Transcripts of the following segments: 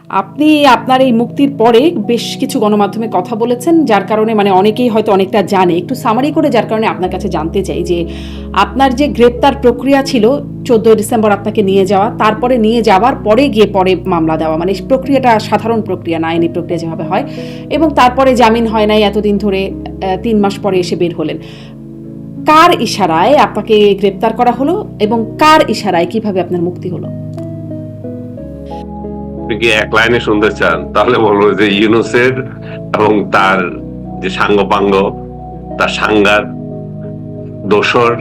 আপনি আপনার এই মুক্তির পরে বেশ কিছু গণমাধ্যমে কথা বলেছেন, যার কারণে মানে অনেকেই হয়তো অনেকটা জানে। একটু সামারি করে যার কারণে আপনার কাছে জানতে চাই যে আপনার যে গ্রেপ্তার প্রক্রিয়া ছিল 14 ডিসেম্বর আপনাকে নিয়ে যাওয়া, তারপরে নিয়ে যাওয়ার পরে গিয়ে পরে মামলা দেওয়া, মানে প্রক্রিয়াটা সাধারণ প্রক্রিয়া না, আইনি প্রক্রিয়া যেভাবে হয়, এবং তারপরে জামিন হয় নাই এতদিন ধরে, 3 মাস পরে এসে বের হলেন। কার ইশারায় আপনাকে গ্রেপ্তার করা হলো এবং কার ইশারায় কিভাবে আপনার মুক্তি হলো? আপনি কি এক লাইনে শুনতে চান? তাহলে বলবো যে ইউনূসের এবং তার যে সাঙ্গপাঙ্গ, তার সাঙ্গার দোসর,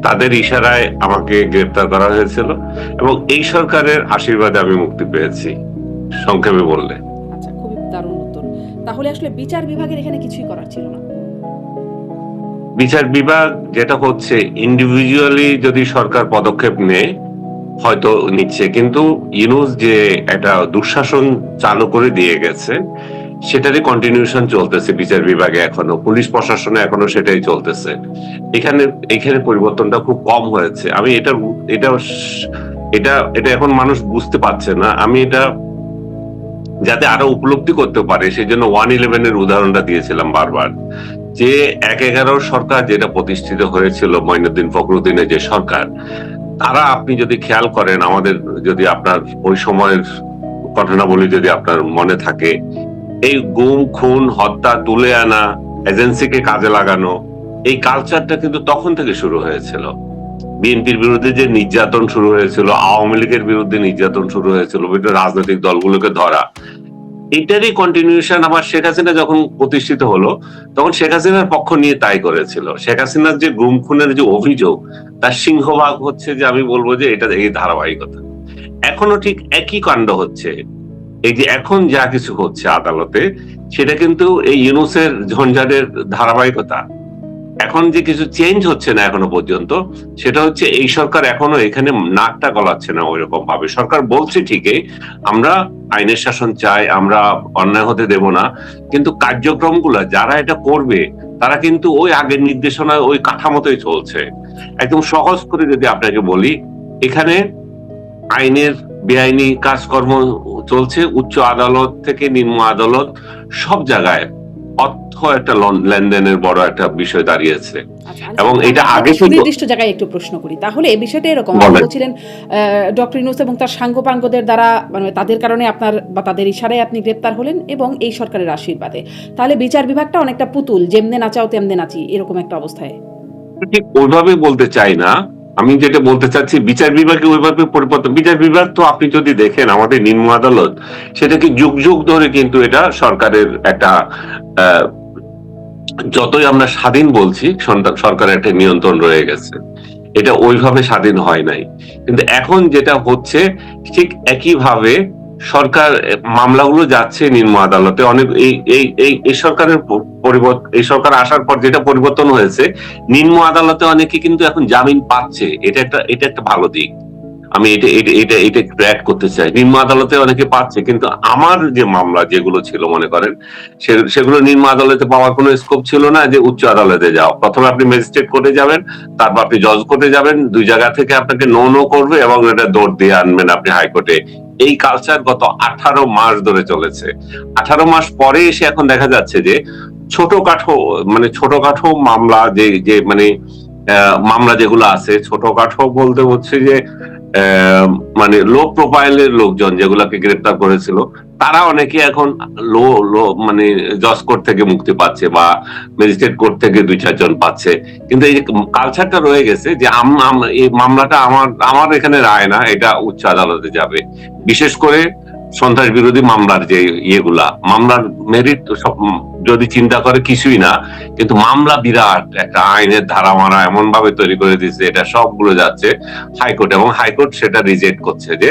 তাদের ইশারায় আমাকে গ্রেপ্তার করা হয়েছিল এবং এই সরকারের আশীর্বাদে আমি মুক্তি পেয়েছি, সংক্ষেপে বললে। আচ্ছা, খুবই দারুণ উত্তর। তাহলে আসলে বিচার বিভাগের এখানে কিছুই করার ছিল না। বিচার বিভাগ যেটা হচ্ছে, ইন্ডিভিজুয়ালি যদি সরকার পদক্ষেপ নেয় হয়তো নিচ্ছে, কিন্তু ইউনূস যে একটা দুঃশাসন চালু করে দিয়ে গেছে সেটারই কন্টিনিউশন চলতেছে বিচার বিভাগে, এখনো পুলিশ প্রশাসনে এখনো সেটাই চলতেছে। এখানে এখানে পরিবর্তনটা খুব কম হয়েছে। আমি এটা এটা এটা এটা এখন মানুষ বুঝতে পারছে না। আমি এটা যাতে আরো উপলব্ধি করতে পারে সেই জন্য 111 এর উদাহরণটা দিয়েছিলাম বারবার, যে 1/11 সরকার যেটা প্রতিষ্ঠিত হয়েছিল, মঈনুদ্দিন ফখরুদ্দিনের যে সরকার, তারা আপনি যদি খেয়াল করেন, আমাদের যদি আপনার ওই সময়ের ঘটনাবলী যদি আপনার মনে থাকে, এই গুম খুন হত্যা তুলে আনা, এজেন্সিকে কাজে লাগানো, এই কালচারটা কিন্তু তখন থেকে শুরু হয়েছিল। বিএনপির বিরুদ্ধে যে নির্যাতন শুরু হয়েছিল, আওয়ামী লীগের বিরুদ্ধে নির্যাতন শুরু হয়েছিল, বিভিন্ন রাজনৈতিক দলগুলোকে ধরা, এটারই কন্টিনিউশন আবার শেখ হাসিনা যখন প্রতিষ্ঠিত হলো তখন শেখ হাসিনার পক্ষ নিয়ে তাই করেছিল। শেখ হাসিনার যে গুম খুনের যে অভিযোগ, তার সিংহভাগ হচ্ছে যে আমি বলবো যে এটা এই ধারাবাহিকতা। এখনো ঠিক একই কাণ্ড হচ্ছে। এই যে এখন যা কিছু হচ্ছে আদালতে, সেটা কিন্তু এই ইউনূসের ঝঞ্ঝাটের ধারাবাহিকতা। এখন যে কিছু চেঞ্জ হচ্ছে না এখনো পর্যন্ত, সেটা হচ্ছে এই সরকার এখনো এখানে নাকটা গলাচ্ছে না ওইরকম ভাবে। সরকার বলছে ঠিকই, আমরা আইনের শাসন চাই, আমরা অন্যায় হতে দেব না, কিন্তু কার্যক্রমগুলো যারা এটা করবে তারা কিন্তু ওই আগের নির্দেশনায় ওই কাঠামোতেই চলছে। একদম সহজ করে যদি আপনাকে বলি, এখানে আইনের বেআইনি কাজকর্ম চলছে, উচ্চ আদালত থেকে নিম্ন আদালত, সব জায়গায় অর্থ একটা লেনদেনের বড় একটা বিষয় দাঁড়িয়েছে। আচ্ছা, এবং এটা আগে থেকে সুনির্দিষ্ট জায়গায় একটু প্রশ্ন করি। তাহলে এই বিষয়টা এরকম, আপনি বলছিলেন ডক্টর ইউনূস এবং তার সাঙ্গপাঙ্গদের দ্বারা, মানে তাদের কারণে আপনার বা তাদের ইশারায় আপনি গ্রেপ্তার হলেন এবং এই সরকারের আশীর্বাদে। তাহলে বিচার বিভাগটা অনেকটা পুতুল, যেমনে নাচাও তেমনে নাচি, এরকম একটা অবস্থায়। ঠিক ওইভাবে বলতে চাই না। আমি যেটা বলতে চাচ্ছি, বিচার বিভাগে ওইভাবে পরিবর্তন, বিচার বিভাগ তো আপনি যদি দেখেন আমাদের নিম্ন আদালত, সেটাকে যুগ যুগ ধরে কিন্তু এটা সরকারের একটা আহ যতই আমরা স্বাধীন বলছি, সরকারের একটা নিয়ন্ত্রণ রয়ে গেছে। এটা ওইভাবে স্বাধীন হয় নাই। কিন্তু এখন যেটা হচ্ছে ঠিক একইভাবে সরকার মামলাগুলো যাচ্ছে নিম্ন আদালতে। অনেক এই এই এই এই সরকারের পরিবর্তন, এই সরকার আসার পর যেটা পরিবর্তন হয়েছে, নিম্ন আদালতে অনেকে কিন্তু এখন জামিন পাচ্ছে। এটা একটা ভালো দিক। আমি এটা এটা এটা এটা একটু অ্যাড করতে চাই। নিম্ন আদালতে অনেকে পাচ্ছে, কিন্তু আমার যে মামলা যেগুলো ছিল মনে করেন, সেগুলো নিম্ন আদালতে পাওয়ার কোনো স্কোপ ছিল না যে উচ্চ আদালতে যাও। প্রথমে আপনি ম্যাজিস্ট্রেট কোর্টে যাবেন, তারপর আপনি জজ কোর্টে যাবেন, দুই জায়গা থেকে আপনাকে নো করবে এবং এটা দৌড় দিয়ে আনবেন আপনি হাইকোর্টে। এই কালচার গত 18 মাস ধরে চলেছে। 18 মাস পরে এসে এখন দেখা যাচ্ছে যে ছোটখাটো মামলা, যে যে মানে মামলা যেগুলো আছে ছোটখাটো বলতে হচ্ছে যে মানে লো প্রোফাইলের লোকজন যেগুলাকে গ্রেপ্তার করেছিল, তারা অনেকে এখন লো লো মানে জজ কোর্ট থেকে মুক্তি পাচ্ছে বা ম্যাজিস্ট্রেট কোর্ট থেকে 2-4 জন পাচ্ছে। কিন্তু এই যে কালচারটা রয়ে গেছে যে এই মামলাটা আমার এখানে রায় না, এটা উচ্চ আদালতে যাবে। বিশেষ করে সন্ত্রাস বিরোধী মামলার যে মামলার মেরিট সব যদি চিন্তা করে কিছুই না, কিন্তু মামলা বিরাট একটা আইনের ধারা মারা এমন ভাবে তৈরি করে দিচ্ছে, এটা সবগুলো যাচ্ছে হাইকোর্ট এবং হাইকোর্ট সেটা রিজেক্ট করছে যে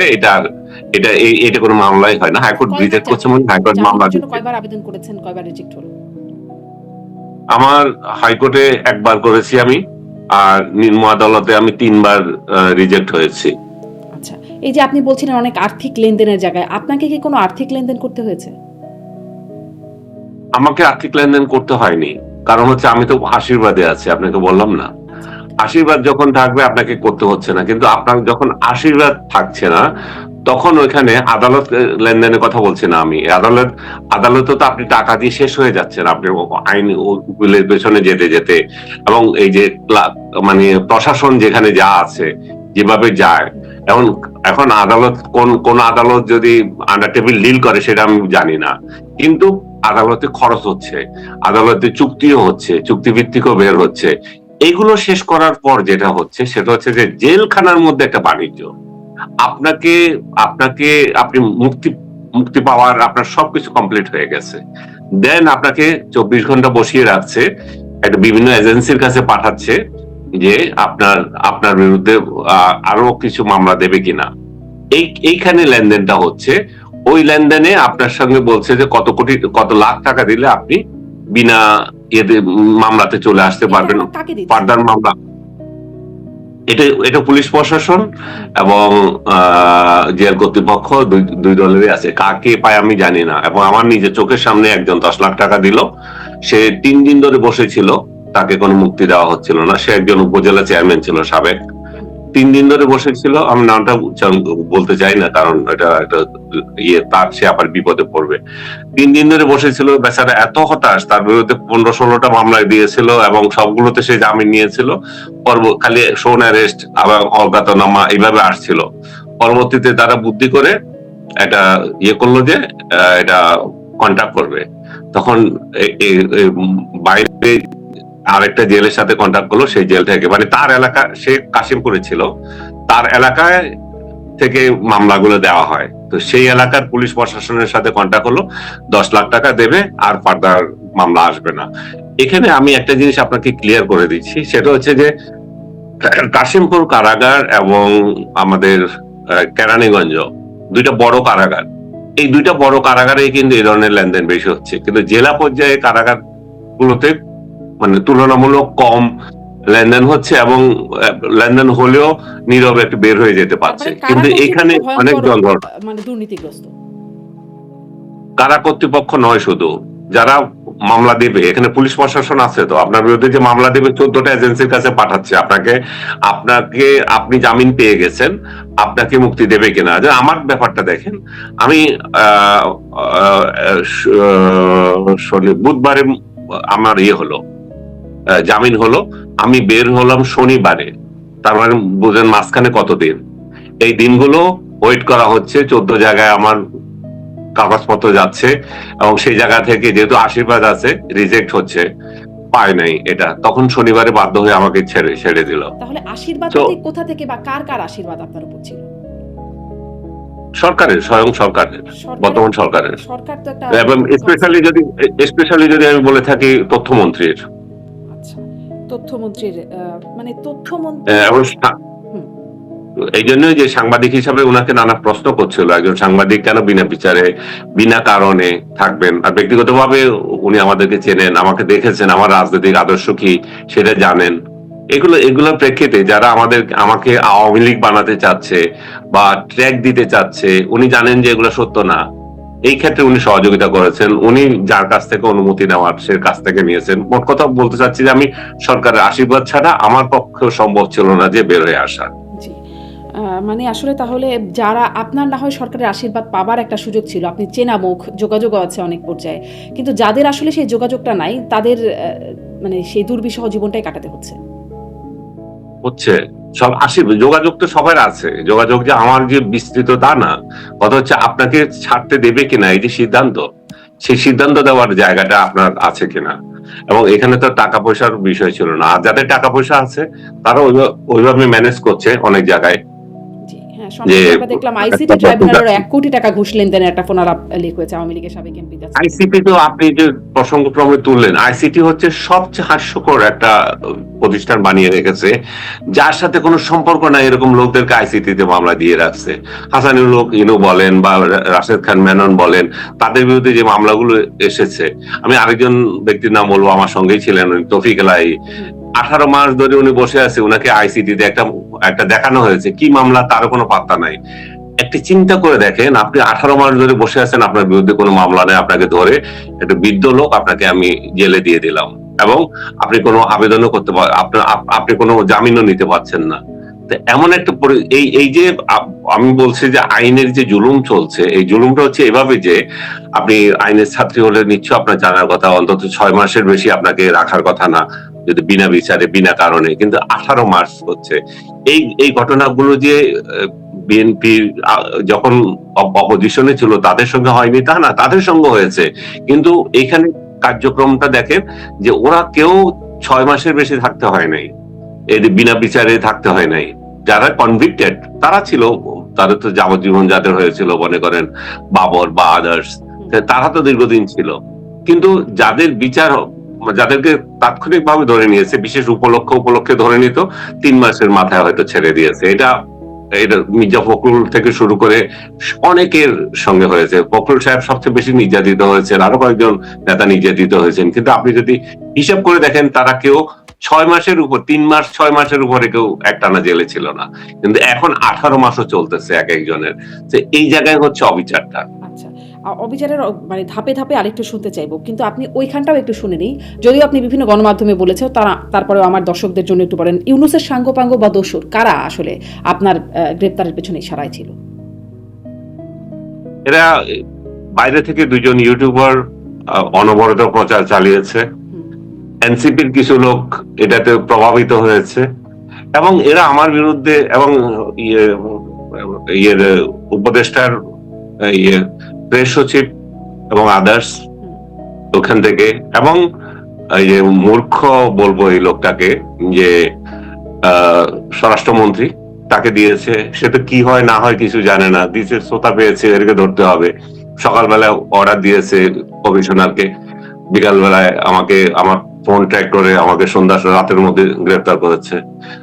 এটা কোনো মামলাই হয় না। হাইকোর্ট রিজেক্ট করছে, মানে হাইকোর্ট মামলা কয়বার আবেদন করেছেন, কয়বার রিজেক্ট হলো? আমার হাইকোর্টে একবার করেছি আমি, আর নিম্ন আদালতে আমি 3বার রিজেক্ট হয়েছি। আচ্ছা, এই যে আপনি বলছিলেন অনেক আর্থিক লেনদেনের জায়গায়, আপনাকে কি কোনো আর্থিক লেনদেন করতে হয়েছে? আমাকে আর্থিক লেনদেন করতে হয়নি, কারণ হচ্ছে আমি তো আশীর্বাদে আছি, আপনাকে বললাম না। আশীর্বাদ যখন থাকবে আপনাকে করতে হচ্ছে না, কিন্তু আপনার যখন আশীর্বাদ থাকছে না তখন ওইখানে আদালত লেনদেনের কথা বলছি না আমি। আদালতে তো আপনি টাকা দিয়ে শেষ হয়ে যাচ্ছেন। আপনি আইন উকিলের পেছনে যেতে, যেতে এবং এই যে মানে প্রশাসন যেখানে যা আছে, যেভাবে যায়, এখন এখন আদালত কোন আদালত যদি আন্ডার টেবিল ডিল করে সেটা আমি জানি না। কিন্তু আদালতে খরচ হচ্ছে, আদালতে চুক্তিও হচ্ছে, চুক্তিভিত্তিকও বের হচ্ছে। এগুলো শেষ করার পর যেটা হচ্ছে সেটা হচ্ছে যে জেলখানার মধ্যে একটা বাণিজ্য। আপনাকে আপনাকে আপনি মুক্তি পাওয়ার আপনার সবকিছু কমপ্লিট হয়ে গেছে। দেন আপনাকে 24 ঘন্টা বসিয়ে রাখছে, একটা বিভিন্ন এজেন্সির কাছে পাঠাচ্ছে যে আপনার বিরুদ্ধে আরো কিছু মামলা দেবে কিনা। এইখানে লেনদেনটা হচ্ছে। ওই লেনদেনে আপনার সঙ্গে বলছে যে কত লাখ টাকা দিলে আপনি বিনা মামলাতে চলে আসতে পারবেন, ফার্দার মামলা। এটা পুলিশ প্রশাসন এবং জেল কর্তৃপক্ষ দুই দলেরই আছে। কাকে পায় আমি জানি না। এবং আমার নিজের চোখের সামনে একজন 10 লাখ টাকা দিল, সে 3 দিন ধরে বসেছিল, তাকে কোনো মুক্তি দেওয়া হচ্ছিল না। সে একজন উপজেলা চেয়ারম্যান ছিল সাবেক, 3 দিন ধরে বসেছিল। আমি নামটা বলতে চাই না, কারণ এটা একটা তার সে আবার বিপদে পড়বে। 3 দিন ধরে বসেছিল, বেচারা এত হতাশ, তার বিরুদ্ধে 15-16টা মামলায় দিয়েছিল এবং সবগুলোতে সে জামিন নিয়েছিল। খালি শোন অ্যারেস্ট, আবার অজ্ঞাতনামা এইভাবে আসছিল। পরবর্তীতে তারা বুদ্ধি করে একটা করলো যে এটা কন্ট্যাক্ট করবে। তখন বাইরে আরেকটা জেলের সাথে কন্ট্যাক্ট করলো, সেই জেল থেকে, মানে তার এলাকা, সে কাশিমপুরে ছিল, তার এলাকায় থেকে মামলাগুলো দেওয়া হয়। তো সেই এলাকার পুলিশ প্রশাসনের সাথে কন্ট্যাক্ট হলো, 10 লাখ টাকা দেবে আর ফার্দার মামলা আসবে না। এখানে আমি একটা জিনিস আপনাকে ক্লিয়ার করে দিচ্ছি, সেটা হচ্ছে যে কাশিমপুর কারাগার এবং আমাদের কেরানীগঞ্জ, দুইটা বড় কারাগার। এই দুইটা বড় কারাগারে কিন্তু এই ধরনের লেনদেন বেশি হচ্ছে, কিন্তু জেলা পর্যায়ে কারাগার গুলোতে মানে তুলনামূলক কম লেনদেন হচ্ছে এবং লেনদেন হলেও নীরবে একটু বের হয়ে যেতে পারছে। কিন্তু এখানে অনেক জনগণ, মানে দুর্নীতিগ্রস্ত কারা কর্তৃপক্ষ নয় শুধু, যারা মামলা দেবে, এখানে পুলিশ প্রশাসন আছে, তো আপনার বিরুদ্ধে যে মামলা দেবে 14টা এজেন্সির কাছে পাঠাচ্ছে আপনি জামিন পেয়ে গেছেন, আপনাকে মুক্তি দেবে কিনা। যে আমার ব্যাপারটা দেখেন, আমি বুধবারে আমার হলো, জামিন হলো, আমি বের হলাম শনিবারে। তার মানে বুঝেন মাঝখানে কতদিন। এই দিনগুলো ওয়েট করা হচ্ছে, 14 জায়গায় আমার কাগজপত্র যাচ্ছে এবং সেই জায়গা থেকে যেহেতু আশীর্বাদ আছে, রিজেক্ট হচ্ছে, পায় নাই এটা। তখন শনিবারে বাধ্য হয়ে আমাকে ছেড়ে দিল। তাহলে আশীর্বাদ কোথা থেকে বা কার আশীর্বাদ আপনার উপর ছিল? সরকারের, স্বয়ং সরকারের, বর্তমান সরকারের। সরকার তো একটা, এবং স্পেশালি যদি আমি বলে থাকি তথ্যমন্ত্রীর। আচ্ছা, তথ্যমন্ত্রীর মানে তথ্যমন্ত্রী, এই জন্যই যে সাংবাদিক হিসাবে ওনাকে নানা প্রশ্ন করছিল, একজন সাংবাদিক কেন বিনা বিচারে বিনা কারণে থাকবেন। আর ব্যক্তিগতভাবে উনি আমাদেরকে চেনেন, আমাকে দেখেছেন, আমার রাজনৈতিক আদর্শ কি সেটা জানেন। এগুলোর প্রেক্ষিতে যারা আমাকে আওয়ামী লীগ বানাতে চাচ্ছে বা ট্র্যাক দিতে চাচ্ছে, উনি জানেন যে এগুলো সত্য না। এই ক্ষেত্রে উনি সহযোগিতা করেছেন। উনি যার কাছ থেকে অনুমতি নেওয়ার সে কাছ থেকে নিয়েছেন। মোট কথা বলতে চাচ্ছি যে আমি সরকারের আশীর্বাদ ছাড়া আমার পক্ষে সম্ভব ছিল না যে বের হয়ে আসা। মানে আসলে তাহলে যারা আপনার না হয় সরকারের আশীর্বাদ পাবার একটা সুযোগ ছিল, আপনি চেনা মুখ, যোগাযোগ আছে অনেক পর্যায়ে, কিন্তু যাদের আসলে সেই যোগাযোগটা নাই, তাদের মানে সেই দুর্বিষহ জীবনটাই কাটাতে হচ্ছে। সব যোগাযোগ তো সবার আছে, যোগাযোগ যে আমার যে বিস্তৃত তা না। কথা হচ্ছে আপনাকে ছাড়তে দেবে কিনা, এই যে সিদ্ধান্ত, সেই সিদ্ধান্ত দেওয়ার জায়গাটা আপনার আছে কিনা। এবং এখানে তো টাকা পয়সার বিষয় ছিল না। আর যাদের টাকা পয়সা আছে তারা ওইভাবে ম্যানেজ করছে অনেক জায়গায়। দেখলাম আইসিটি ট্রাইব্যুনালের 1 কোটি টাকা ঘুষ লেনদেনের একটা ফোনালাপ লিক হয়েছে আওয়ামী লীগের সাবেক এমপি। আইসিটি তো আপনি যে প্রসঙ্গক্রমে তুললেন, আইসিটি হচ্ছে সবচেয়ে হাস্যকর একটা প্রতিষ্ঠান বানিয়ে রেখেছে, যার সাথে কোনো সম্পর্ক নাই এরকম লোকদেরকে আইসিটিতে মামলা দিয়ে রাখছে। হাসানুল হক ইনু বলেন বা রাশেদ খান মেনন বলেন, তাদের বিরুদ্ধে যে মামলাগুলো এসেছে, আমি আরেকজন ব্যক্তির নাম বলবো, আমার সঙ্গেই ছিলেন তৌফিক এলাই। 18 মাস ধরে উনি বসে আছে, উনাকে আইসিটিতে একটা দেখানো হয়েছে, কি মামলা তারও কোনো পাত্তা নাই। একটি চিন্তা করে দেখেন, আপনি 18 মাস ধরে বসে আছেন, আপনার বিরুদ্ধে কোনো মামলা নেই, আপনাকে ধরে একটা বৃদ্ধ লোক আপনাকে আমি জেলে দিয়ে দিলাম এবং আপনি কোনো আবেদনও করতে আপনি কোনো জামিনও নিতে পারছেন না। তো এমন একটা এই এই যে আমি বলছি যে আইনের যে জুলুম চলছে, এই জুলুমটা হচ্ছে এভাবে যে আপনি আইনের ছাত্রী হলে নিশ্চয় আপনার জানার কথা অন্তত 6 মাসের বেশি আপনাকে রাখার কথা না, যদি বিনা বিচারে বিনা কারণে, কিন্তু 18 মাস হচ্ছে। এই ঘটনাগুলো যে বিএনপি যখন অপোজিশনে ছিল তাদের সঙ্গে হয়নি তা না, তাদের সঙ্গে হয়েছে, কিন্তু এখানে কার্যক্রমটা দেখেন যে ওরা কেউ 6 মাসের বেশি থাকতে হয় নাই, এদের বিনা বিচারে থাকতে হয় নাই। যারা কনভিক্টেড তারা ছিল, তাদের তো যাবজ্জীবন যাদের হয়েছিল মনে করেন বাবর বা আদার্স, তারা তো দীর্ঘদিন ছিল। কিন্তু যাদের বিচার যাদেরকে তাৎক্ষণিকভাবে ধরে নিয়েছে, বিশেষ উপলক্ষে ধরে নিত, 3 মাসের মাথায় হয়তো ছেড়ে দিয়েছে। এটা এটা মির্জা ফখরুল থেকে শুরু করে অনেকের সঙ্গে হয়েছে। ফখরুল সাহেব সবচেয়ে বেশি নির্যাতিত হয়েছেন, আরো কয়েকজন নেতা নির্যাতিত হয়েছেন, কিন্তু আপনি যদি হিসাব করে দেখেন তারা কেউ 6 মাসের উপর, 3 মাস 6 মাসের উপরে কেউ একটানা জেলে ছিল না, কিন্তু এখন 18 মাসও চলতেছে এক একজনের। তো এই জায়গায় হচ্ছে অবিচারটা। আচ্ছা, অবিচারের মানে ধাপে ধাপে আরেকটু শুনতে চাইবো, কিন্তু আপনি ওইখানটাও একটু শুনে নিই। যদিও আপনি বিভিন্ন গণমাধ্যমে বলেছেন, তারপরেও আমার দর্শকদের জন্য একটু বলেন, ইউনূসের সাঙ্গপাঙ্গ বা দোসর কারা আসলে আপনার গ্রেপ্তারের পেছনে ইশারায় ছিল? এরা বাইরে থেকে 2জন ইউটিউবার অনবরত প্রচার চালিয়েছে। এনসিপির কিছু লোক এটাতে প্রভাবিত হয়েছে এবং এরা আমার বিরুদ্ধে এবং ইয়ের উপদেষ্টার প্রেস সচিব এবং আদার্স ওখান থেকে, এবং এই যে মূর্খ বলবো এই লোকটাকে, যে স্বরাষ্ট্রমন্ত্রী, তাকে দিয়েছে। সে তো কি হয় না হয় কিছু জানে না, দিয়েছে, শ্রোতা পেয়েছে, এদেরকে ধরতে হবে। সকালবেলায় অর্ডার দিয়েছে কমিশনারকে, বিকালবেলায় আমাকে আমার ফোন ট্র্যাক করে আমাকে সন্ধ্যা রাতের মধ্যে গ্রেফতার করেছে।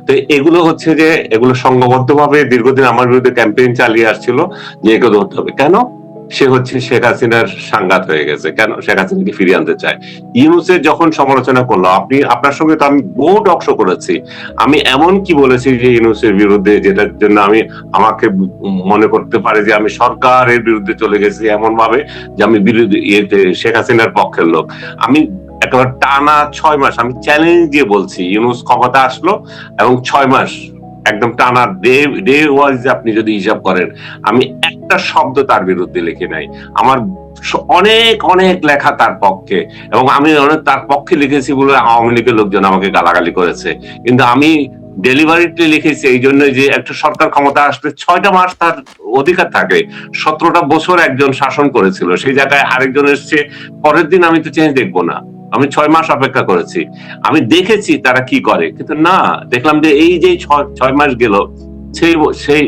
তো এগুলো হচ্ছে যে এগুলো সংঘবদ্ধভাবে দীর্ঘদিন আমার বিরুদ্ধে ক্যাম্পেইন চালিয়ে আসছিল যে একে ধরতে হবে। কেন? সে হচ্ছে শেখ হাসিনার সাংঘাত হয়ে গেছে। কেন? শেখ হাসিনাকে ফিরিয়ে আনতে চায়। ইউনূসের যখন সমালোচনা করলো, আপনার সঙ্গে তো আমি বহু টক শো করেছি, আমি এমন কি বলেছি যে ইউনূসের বিরুদ্ধে, যেটার জন্য আমাকে মনে করতে পারে যে আমি সরকারের বিরুদ্ধে চলে গেছি, এমন ভাবে যে আমি বিরোধী শেখ হাসিনার পক্ষের লোক। আমি একেবারে টানা 6 মাস আমি চ্যালেঞ্জ দিয়ে বলছি, ইউনূস ক্ষমতা আসলো এবং 6 মাস একদম টানা ডে ওয়াইজ আপনি যদি হিসাব করেন, আমি একটা শব্দ তার বিরুদ্ধে লিখি নাই। আমার অনেক অনেক লেখা তার পক্ষে, এবং আমি অনেক তার পক্ষে লিখেছি বলে আওয়ামী লীগের লোকজন আমাকে গালাগালি করেছে, কিন্তু আমি ডেলিভারিটি লিখেছি এই জন্য যে একটা সরকার ক্ষমতা আসলে 6টা মাস তার অধিকার থাকে। 17টা বছর একজন শাসন করেছিল, সেই জায়গায় আরেকজন এসছে, পরের দিন আমি তো চেঞ্জ দেখবো না। আমি 6 মাস অপেক্ষা করেছি, আমি দেখেছি তারা কি করে, কিন্তু না, দেখলাম যে এই যে 6 মাস গেল, সেই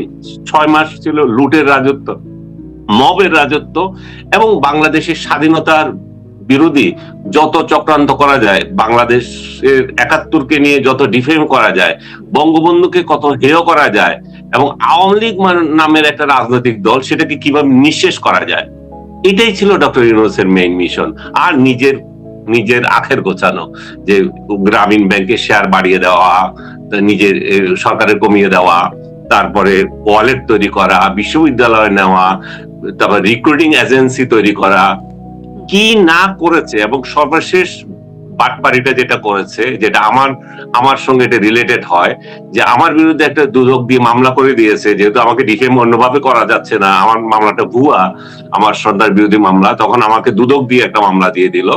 6 মাস ছিল লুটের রাজত্ব, মবের রাজত্ব, এবং বাংলাদেশের স্বাধীনতার বিরোধী যত চক্রান্ত করা যায়, বাংলাদেশের 71কে নিয়ে যত ডিফেম করা যায়, বঙ্গবন্ধুকে কত হেয় করা যায়, এবং আওয়ামী লীগ নামের একটা রাজনৈতিক দল, সেটাকে কিভাবে নিঃশেষ করা যায়, এটাই ছিল ডক্টর ইউনূসের মেইন মিশন। আর নিজের আখের গোছানো, যে গ্রামীণ ব্যাংকের শেয়ার বাড়িয়ে দেওয়া, নিজের সরকারের কমিয়ে দেওয়া, তারপরে ওয়ালেট তৈরি করা, বিশ্ববিদ্যালয় নেওয়া, তারপর রিক্রুটিং এজেন্সি তৈরি করা, কি না করেছে। এবং সর্বশেষ বাটপাড়িটা যেটা করেছে, যেটা আমার সঙ্গে এটা রিলেটেড হয়, যে আমার বিরুদ্ধে একটা দুদক দিয়ে মামলা করে দিয়েছে, যেহেতু আমাকে ডিফেম অন্যভাবে করা যাচ্ছে না, আমার মামলাটা ভুয়া, আমার সন্তান বিরোধী মামলা, তখন আমাকে দুদক দিয়ে একটা মামলা দিয়ে দিল।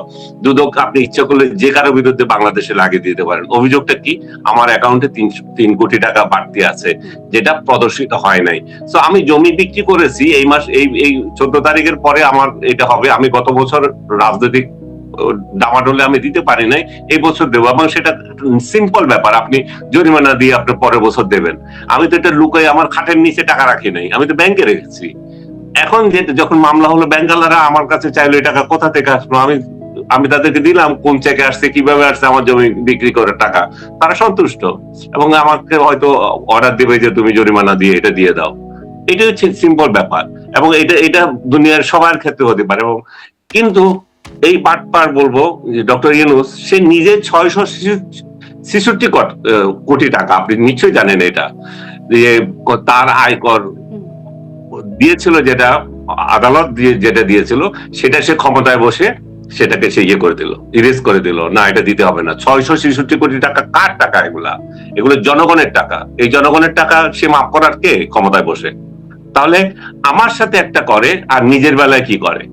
দুদক আপনি ইচ্ছা করলে যে কারো বিরুদ্ধে বাংলাদেশে লাগিয়ে দিতে পারেন। অভিযোগটা কি? আমার অ্যাকাউন্টে 3 কোটি টাকা বাড়তি আছে, যেটা প্রদর্শিত হয় নাই। সো আমি জমি বিক্রি করেছি এই মাস, এই 14 তারিখের পরে আমার এটা হবে। আমি গত বছর রাজনৈতিক ডামাডোলে আমি দিতে পারি নাই, এই বছর দেবো, এবং সেটা সিম্পল ব্যাপার, আপনি জরিমানা দিয়ে আপনি পরের বছর দেবেন। আমি তো এটা লুকাই আমার খাটের নিচে টাকা রাখি নাই, আমি তো ব্যাংকে রেখেছি। এখন যখন মামলা হলো, ব্যাংকালারা আমার কাছে চাইলো এই টাকা কোথা থেকে আসলো, আমি তাদেরকে দিলাম কোন চেকে আসছে, কিভাবে আসছে, আমার জমি বিক্রি করার টাকা, তারা সন্তুষ্ট, এবং আমাকে হয়তো অর্ডার দেবে যে তুমি জরিমানা দিয়ে এটা দিয়ে দাও। এটা হচ্ছে সিম্পল ব্যাপার, এবং এটা দুনিয়ার সবার ক্ষেত্রে হতে পারে। এবং কিন্তু এই বাটপার বলবো ডক্টর ইউনূস, সে নিজে 666 কোটি টাকা, আপনি নিশ্চয়ই জানেন এটা, যে তার আয়কর দিয়েছিল, যেটা আদালত দিয়ে যেটা দিয়েছিল, সেটা সে ক্ষমতায় বসে সেটাকে সে ইয়ে করে দিল, ইরেজ করে দিল, না এটা দিতে হবে না। 666 কোটি টাকা কার টাকা? এগুলো জনগণের টাকা। এই জনগণের টাকা সে মাফ করার কে ক্ষমতায় বসে? তাহলে আমার সাথে একটা করে আর নিজের বেলায় কি করে?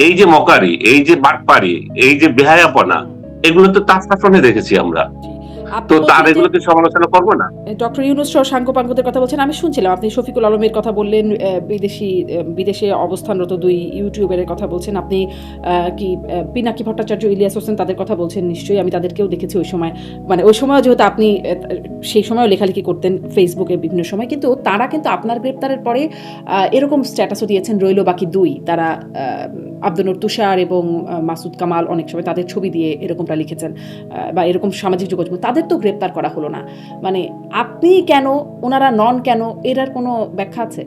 এই যে মকারি, এই যে বাটপারি, এই যে বেহায়াপনা, এগুলো তো তার শাসনে দেখেছি আমরা। তো তার এগুলোকে সমালোচনা করবো না? ডক্টর ইউনূস সহ সাঙ্গপাঙ্গদের কথা বলছেন, আমি শুনছিলাম আপনি শফিকুল আলমের কথা বললেন, বিদেশে অবস্থানরত 2 ইউটিউবারের কথা বলছেন, আপনি কি পিনাকি ভট্টাচার্য, ইলিয়াস হোসেন তাদের কথা বলছেন নিশ্চয়ই। আমি তাদেরকেও দেখেছি ওই সময়, মানে ওই সময়ও যেহেতু আপনি সেই সময়ও লেখালেখি করতেন ফেসবুকে বিভিন্ন সময়, কিন্তু তারা কিন্তু আপনার গ্রেপ্তারের পরে এরকম স্ট্যাটাসও দিয়েছেন, রইল বাকি 2। তারা আব্দুল নূর তুষার এবং মাসুদ কামাল অনেক সময় তাদের ছবি দিয়ে এরকমটা লিখেছেন, বা এরকম সামাজিক যোগাযোগ। তাদের তো গ্রেপ্তার করা হলো না, মানে আপনি কেন, ওনারা নন কেন, এটার কোনো ব্যাখ্যা আছে?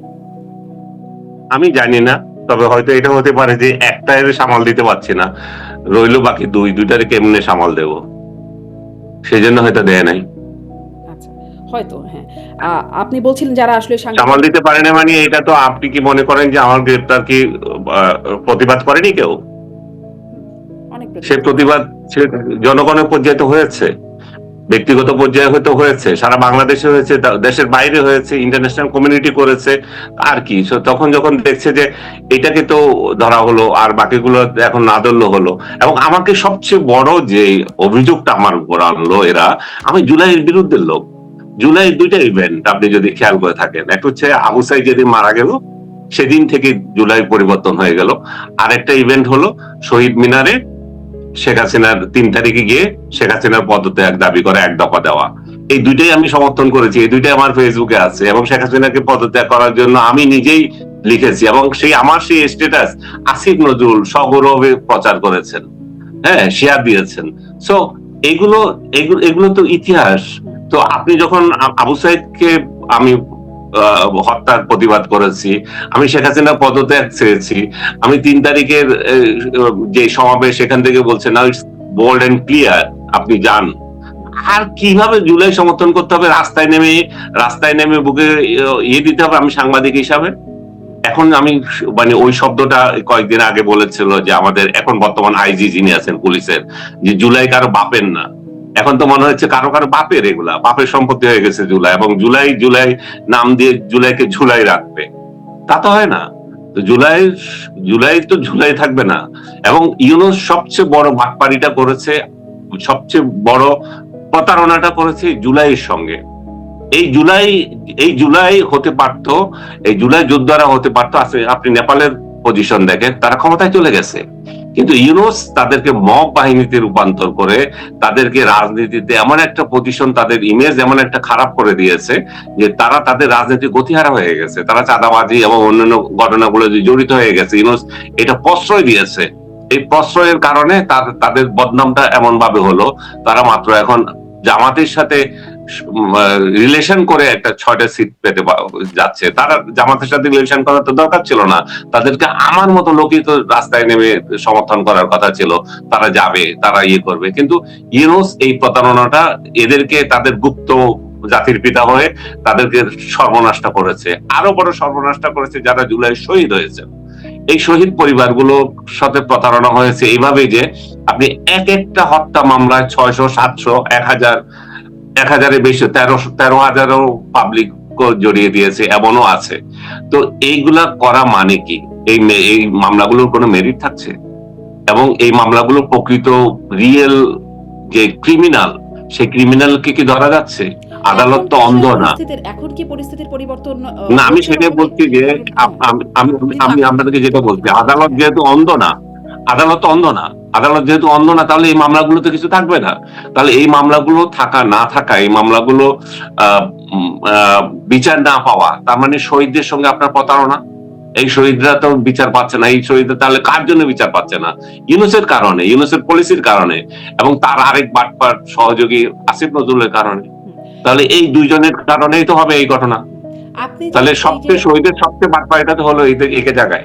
আমি জানি না, তবে হয়তো এটা হতে পারে যে একটা এর সামাল দিতে পারছি না, রইল বাকি 2টারে কেমনে সামাল দেব, সেই জন্য হয়তো দেয় নাই। আচ্ছা, হয়তো হ্যাঁ। আপনি বলছিলেন যারা আসলে সামাল দিতে পারে না, মানে এটা তো আপনি কি মনে করেন যে আমার গ্রেপ্তার কি প্রতিবাদ করেনি কেউ? অনেক সে প্রতিবাদ সে জনগণের পর্যায়ে তো হয়েছে, ব্যক্তিগত পর্যায়ে হয়তো হয়েছে, সারা বাংলাদেশে হয়েছে, দেশের বাইরে হয়েছে, ইন্টারন্যাশনাল কমিউনিটি করেছে। আর কি তখন যখন দেখছে যে এটাকে তো ধরা হলো আর বাকিগুলো এখন না ধরলো হলো। এবং আমাকে সবচেয়ে বড় যে অভিযোগটা আমার উপর আনলো এরা, আমি জুলাইয়ের বিরুদ্ধে লোক। জুলাইয়ের 2টা ইভেন্ট আপনি যদি খেয়াল করে থাকেন, একটা হচ্ছে আবু সাইদ যেদিন মারা গেল সেদিন থেকে জুলাই পরিবর্তন হয়ে গেল। আরেকটা ইভেন্ট হলো শহীদ মিনারে শেখ হাসিনার 3 তারিখে গিয়ে শেখ হাসিনার পদত্যাগ দাবি করে 1 দফা দেওয়া। এই 2টাই আমি সমর্থন করেছি, এই 2টাই আমার ফেসবুকে আছে, এবং শেখ হাসিনাকে পদত্যাগ করার জন্য আমি নিজেই লিখেছি, এবং আমার সেই স্ট্যাটাস আসিফ নজরুল সগৌরবে প্রচার করেছেন, হ্যাঁ, শেয়ার দিয়েছেন। সো এগুলো এগুলো তো ইতিহাস। তো আপনি যখন আবু সাইদকে আমি হত্যার প্রতিবাদ করেছি, আমি শেখ হাসিনার পদত্যাগ চেয়েছি, আমি 3 তারিখের যে সমাবেশ সেখান থেকে বলছে না ইটস বোল্ড এন্ড ক্লিয়ার, আপনি যান। আর কিভাবে জুলাই সমর্থন করতে হবে? রাস্তায় নেমে বুকে ইয়ে দিতে হবে আমি সাংবাদিক হিসাবে? এখন আমি মানে ওই শব্দটা কয়েকদিন আগে বলেছিল যে আমাদের এখন বর্তমান আইজি যিনি আছেন পুলিশের, যে জুলাই কারো বাপের না। এখন তো মনে হচ্ছে কারো কারো বাপের, এগুলা বাপের সম্পত্তি হয়ে গেছে জুলাই, এবং জুলাই নাম দিয়ে জুলাইকে ঝুলাই রাখবে। তা তো হয় না। তো জুলাই তো ঝুলাই থাকবে না। এবং ইউনূস সবচেয়ে বড় বাটপারিটা করেছে, সবচেয়ে বড় প্রতারণাটা করেছে জুলাইয়ের সঙ্গে। এই জুলাই হতে পারত, এই জুলাই যোদ্ধারা হতে পারতো। আপনি নেপালের পজিশন দেখেন, তারা ক্ষমতায় চলে গেছে, কিন্তু ইউনূস তাদেরকে মব বাহিনীতে রূপান্তর করে তাদেরকে রাজনীতিতে এমন একটা পজিশন, তাদের ইমেজ এমন একটা খারাপ করে দিয়েছে যে তারা তাদের রাজনীতি গতিহারা হয়ে গেছে, তারা চাঁদাবাজি এবং অন্যান্য ঘটনাগুলো জড়িত হয়ে গেছে। ইউনূস এটা প্রশ্রয় দিয়েছে। এই প্রশ্রয়ের কারণে তাদের বদনামটা এমন ভাবে হলো, তারা মাত্র এখন জামাতের সাথে রিলেশন করে একটা 6টা সিট পেতে যাচ্ছে। তারা জামাতের সাথে রিলেশন করার তো দরকার ছিল না, তাদেরকে আমার মতো লোকই তো রাস্তায় নেমে সমর্থন করার কথা ছিল, তারা যাবে, তারা ইয়ে করবে। কিন্তু ইউনূস এই প্রতারণাটা এদেরকে তাদের গুপ্ত জাতির পিতা হয়ে তাদেরকে সর্বনাশটা করেছে। আরো বড় সর্বনাশটা করেছে যারা জুলাই শহীদ হয়েছে। এই শহীদ পরিবারগুলোর সাথে প্রতারণা হয়েছে এইভাবে যে আপনি একটা হত্যা মামলায় 600, 700, 1000-এর বেশি, 13,000ও পাবলিক জড়িয়ে দিয়েছে, এমনও আছে। তো এইগুলা করা মানে কি? এই মামলাগুলোর কোনো মেরিট থাকছে? এবং এই মামলাগুলো প্রকৃত রিয়েল যে ক্রিমিনাল, সেই ক্রিমিনালকে কি ধরা যাচ্ছে? আদালত তো অন্ধ না। এখন কি পরিস্থিতির পরিবর্তন? না, আমি সেটাই বলছি যে আমি আপনাদেরকে যেটা বলছি, আদালত যেহেতু অন্ধ না, তাহলে এই মামলাগুলোতে কিছু থাকবে না। তাহলে এই মামলাগুলো এই মামলাগুলো বিচার না পাওয়া, তার মানে শহীদদের সঙ্গে আপনার প্রতারণা। এই শহীদরা তো বিচার পাচ্ছে না। এই শহীদরা তাহলে কার জন্য বিচার পাচ্ছে না? ইউনূসের কারণে, ইউনূসের পলিসির কারণে, এবং তার আরেক বাটপার সহযোগী আসিফ নজরুলের কারণে। তাহলে এই 2 জনের কারণেই তো হবে এই ঘটনা। তাহলে শহীদের সবচেয়ে বাটপার এটা তো হলো এই জায়গায়,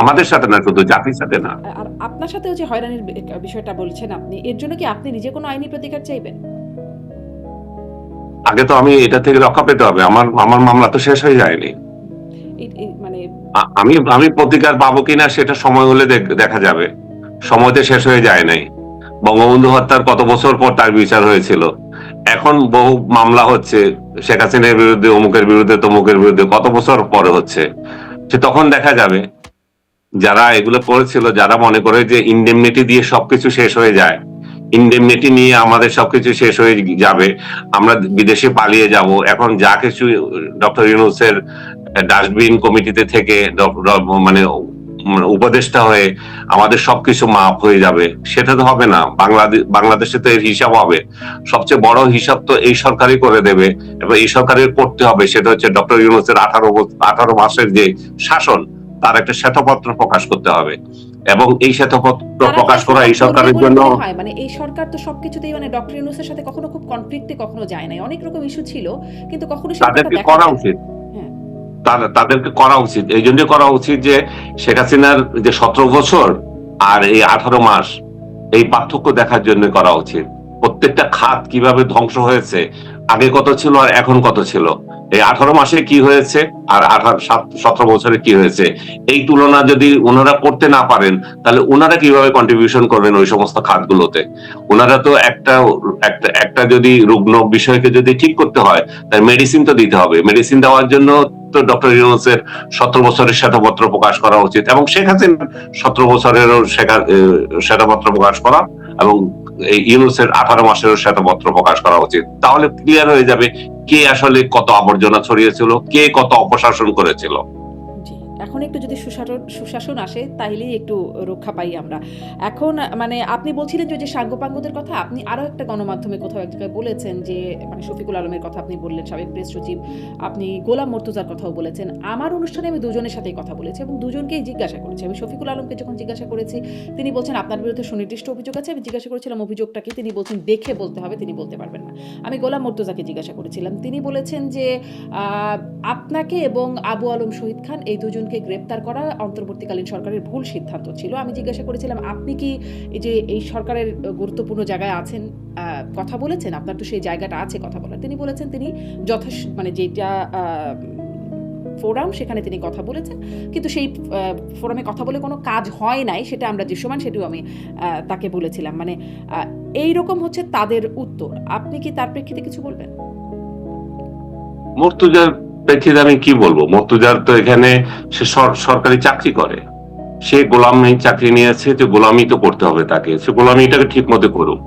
আমাদের সাথে না, শুধু জাতির সাথে না। আর আপনার সাথেও যে হয়রানির বিষয়টা বলছেন আপনি, এর জন্য কি আপনি নিজে কোনো আইনি প্রতিকার চাইবেন? আগে তো আমি এটা থেকে রক্ষা পেতে হবে। আমার মামলা তো শেষ হয়ে যায়নি। মানে আমি প্রতিকার পাবো কিনা সেটা সময় হলে দেখা যাবে। সময়তে শেষ হয়ে যায় নাই। বঙ্গবন্ধু হত্যার কত বছর পর তার বিচার হয়েছিল। এখন বহু মামলা হচ্ছে শেখ হাসিনার বিরুদ্ধে, অমুকের বিরুদ্ধে, তমুকের বিরুদ্ধে, কত বছর পরে হচ্ছে। সে তখন দেখা যাবে যারা এগুলো করেছিল, যারা মনে করে যে ইনডেমনিটি দিয়ে সবকিছু শেষ হয়ে যায়, ইনডেমনিটি নিয়ে আমাদের সবকিছু শেষ হয়ে যাবে, আমরা বিদেশে পালিয়ে যাব, এখন যা কিছু ডক্টর ইউনূসের ডাস্টবিন কমিটিতে থেকে মানে উপদেষ্টা হয়ে আমাদের সবকিছু মাফ হয়ে যাবে, সেটা তো হবে না। বাংলাদেশে তো এর হিসাব হবে। সবচেয়ে বড় হিসাব তো এই সরকারই করে দেবে, এবং এই সরকারের করতে হবে। সেটা হচ্ছে ডক্টর ইউনূসের 18 মাসের যে শাসন, তার একটা শ্বেতপত্র প্রকাশ করতে হবে, এবং এই শ্বেতপত্র তারা কি প্রকাশ আসলে করা এটা এই করবে সরকারের বলে জন্য। মনে হয়? মানে এই সরকার তো সবকিছুতেই মানে ডক্টর ইউনূসের সাথে কখনো খুব কনফ্লিক্টে কখনো যায় নাই। অনেক রকম ইস্যু ছিল, কিন্তু কখনো সেরকমটা তাদেরকে দেখা করা যায় না। উচিত, হ্যাঁ, তাদেরকে করা উচিত, এই জন্য করা উচিত যে শেখ হাসিনার যে 17 বছর আর এই 18 মাস, এই পার্থক্য দেখার জন্য করা উচিত। প্রত্যেকটা খাত কিভাবে ধ্বংস হয়েছে, আগে কত ছিল আর এখন কত ছিল, এই 18 মাসে কি হয়েছে আর 17 বছরে কি হয়েছে, এই তুলনা যদি ওনারা করতে না পারেন, তাহলে ওনারা কিভাবে কন্ট্রিবিউশন করবেন ওই সমস্ত খাতগুলোতে। ওনারা তো একটা একটা একটা যদি রুগ্ন বিষয়কে যদি ঠিক করতে হয়, তাই মেডিসিন তো দিতে হবে। মেডিসিন দেওয়ার জন্য তো ডক্টর ইউনূসের 17 বছরের শ্বেতপত্র প্রকাশ করা উচিত, এবং শেখ হাসিনার 17 বছরেরও শ্বেতপত্র প্রকাশ করা, এবং এই ইউনূসের 18 মাসেরও শ্বেতপত্র প্রকাশ করা উচিত। তাহলে ক্লিয়ার হয়ে যাবে কে আসলে কত আবর্জনা ছড়িয়েছিল, কে কত অপশাসন করেছিল। জি। এখন একটু যদি সুশাসন আসে তাইলেই একটু রক্ষা পাই আমরা। এখন মানে আপনি বলছিলেন যে ওই যে সাঙ্গপাঙ্গদের কথা, আপনি আরো একটা গণমাধ্যমে কোথাও এক জায়গায় বলেছেন যে মানে শফিকুল আলমের কথা আপনি বললেন, সাবেক প্রেস সচিব, আপনি গোলাম মর্তুজার কথাও বলেছেন। আমার অনুষ্ঠানে আমি দুজনের সাথেই কথা বলেছি এবং দুজনকেই জিজ্ঞাসা করেছি। আমি শফিকুল আলমকে যখন জিজ্ঞাসা করেছি, তিনি বলছেন আপনার বিরুদ্ধে সুনির্দিষ্ট অভিযোগ আছে। আমি জিজ্ঞাসা করেছিলাম অভিযোগটা কি, তিনি বলছেন দেখে বলতে হবে, তিনি বলতে পারবেন না। আমি গোলাম মর্তুজাকে জিজ্ঞাসা করেছিলাম, তিনি বলেছেন যে আপনাকে এবং আবু আলম শহীদ খান এই দুজনকে গ্রেপ্তার করা অন্তর্বর্তীকালীন সরকারের ভুল সিদ্ধান্ত ছিল। আমি জিজ্ঞাসা করেছিলাম আপনি কি এই যে এই সরকারের গুরুত্বপূর্ণ জায়গায় আছেন, কথা বলেছেন, আপনার তো সেই জায়গাটা আছে কথা বলার। তিনি বলেছেন তিনি মানে যেটা ফোরাম সেখানে তিনি কথা বলেছেন, কিন্তু সেই ফোরামে কথা বলে কোনো কাজ হয় নাই, সেটা আমরা দৃশ্যমান, সেটিও আমি তাকে বলেছিলাম। মানে এইরকম হচ্ছে তাদের উত্তর। আপনি কি তার প্রেক্ষিতে কিছু বলবেন? মর্তুজার প্রেক্ষিতে আমি কি বলবো? মর্তুজার তো এখানে সে সরকারি চাকরি করে, সে গোলামি চাকরি নিয়েছে, যে গোলামি তো করতে হবে তাকে, সে গোলামিটাকে ঠিক মতো করুক।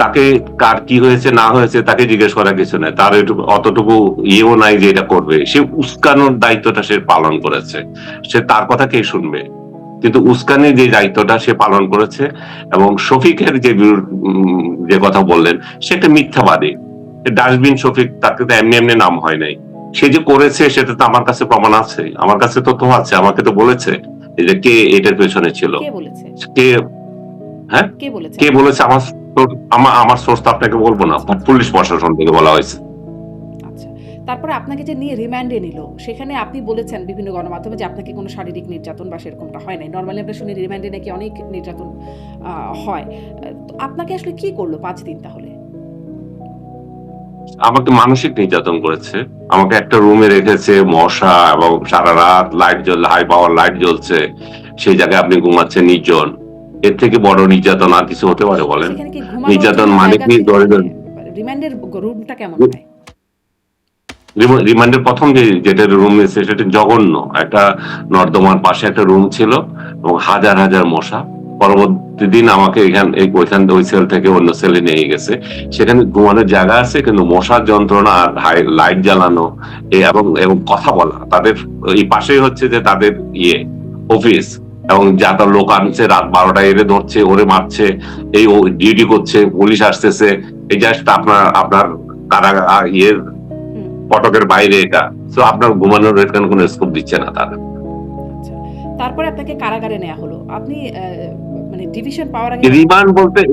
তাকে কার কি হয়েছে না হয়েছে তাকে জিজ্ঞেস করার কিছু নাই, তার অতটুকু ইয়েও নাই যে এটা করবে। সে উস্কানোর দায়িত্বটা সে পালন করেছে, সে তার কথা কে শুনবে? কিন্তু উস্কানির যে দায়িত্বটা সে পালন করেছে। এবং শফিকের যে কথা বললেন, সে একটা মিথ্যাবাদী। ডাস্টবিন শফিক, তাকে তো এমনি এমনি নাম হয় নাই। সে যে করেছে সেটা তো আমার কাছে প্রমাণ আছে, আমার কাছে তথ্য আছে, আমাকে তো বলেছে যে কে এটার পেছনে ছিল। কে বলেছে? কে? হ্যাঁ, কে বলেছে? কে বলেছে? আমার সোর্স তো আপনাকে বলবো না, পুলিশ প্রশাসন থেকে বলা হয়েছে। আচ্ছা, তারপরে আপনাকে যে নিয়ে রিমান্ডে নিল, সেখানে আপনি বলেছেন বিভিন্ন গণমাধ্যমে যে আপনাকে কোনো শারীরিক নির্যাতন বা সেরকমটা হয় নাই। নর্মালি আমরা শুনি রিমান্ডে নাকি অনেক নির্যাতন হয়। তো আপনাকে আসলে কি করলো 5 দিন তাহলে? আমাকে মানসিক নির্যাতন করেছে। আমাকে একটা রুমে রেখেছে, মশা এবং সারা রাত লাইট জ্বলছে, হাই পাওয়ার লাইট জ্বলছে, সেই জায়গায় আপনি ঘুমাচ্ছেন নির্জন। এর থেকে বড় নির্যাতন আর কিছু হতে পারে বলেন? সেখানে কি ঘুমানোর নির্যাতন জন্য মানে জায়গা কি? ছিল? মানে রিমান্ডের রুমটা কেমন হয়? রিমান্ডের প্রথম যেটা রুম নিয়েছে সেটা জঘন্য। একটা নর্দমার পাশে একটা রুম ছিল এবং হাজার হাজার মশা। পরবর্তী দিন আমাকে ওই সেল থেকে অন্য সেলে নিয়ে গেছে। সেখানে ঘুমানোর জায়গা আছে, কিন্তু মশার যন্ত্রণা আর লাইট জ্বালানো এবং কথা বলা, তাদের এই পাশেই হচ্ছে যে তাদের অফিস, এবং যাতা লোক আনছে রাত 12টায় এনে ধরছে, ওরে মারছে, এই ডিউটি করছে, পুলিশ আসতেছে, এই জাস্ট আপনার কারাগার ফটকের বাইরে এটা। তো আপনার ঘুমানোর এখানে কোনো স্কোপ দিচ্ছে না তারা। আচ্ছা, তারপরে আপনাকে কারাগারে নেওয়া হলো। আপনি মানে ডিভিশন পাওয়ার আগে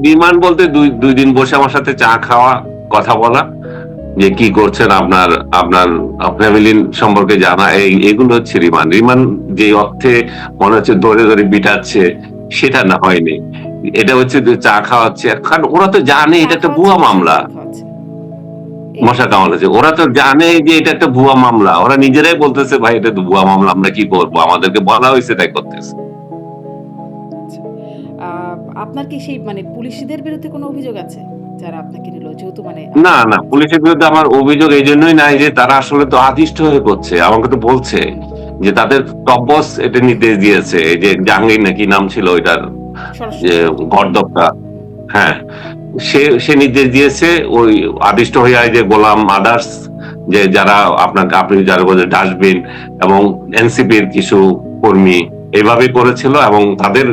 রিমান্ড বলতে দুই দিন বসে আমার সাথে চা খাওয়া, কথা বলা, যে কি করছেন, আপনার আপনার ফ্যামিলি সম্পর্কে জানা, এগুলো হচ্ছে রিমান্ড। রিমান্ড যে অর্থে মনে হচ্ছে ধরে ধরে বিটাচ্ছে, সেটা না, হয়নি। এটা হচ্ছে চা খাওয়াচ্ছে, কারণ ওরা তো জানে এটা একটা ভুয়া মামলা। মশা কামড়েছে, ওরা তো জানে যে এটা একটা ভুয়া মামলা, ওরা নিজেরাই বলতেছে ভাই এটা তো ভুয়া মামলা, আমরা কি করবো, আমাদেরকে বলা হয়েছে তাই করতেছে। আপনার কি সেই মানে পুলিশদের বিরুদ্ধে কোনো অভিযোগ আছে যারা আপনাকে নিল, যেহেতু মানে না, না, পুলিশের বিরুদ্ধে আমার অভিযোগ এইজন্যই নাই যে তারা আসলে তো আদিষ্ট হয়ে করছে। আমাকে তো বলছে যে তাদের টপ বস এটা নির্দেশ দিয়েছে। এই যে জাহাঙ্গীর নাকি নাম ছিল ওইটার, যে সরাসরি গর্দভটা, হ্যাঁ, সে নির্দেশ দিয়েছে ওই আদিষ্ট হইয়া যে গোলাম আদার্স, যে যারা আপনি যারা বলে ডাস্টবিন এবং এনসিপির কিছু কর্মী এইভাবে করেছিল এবং তাদের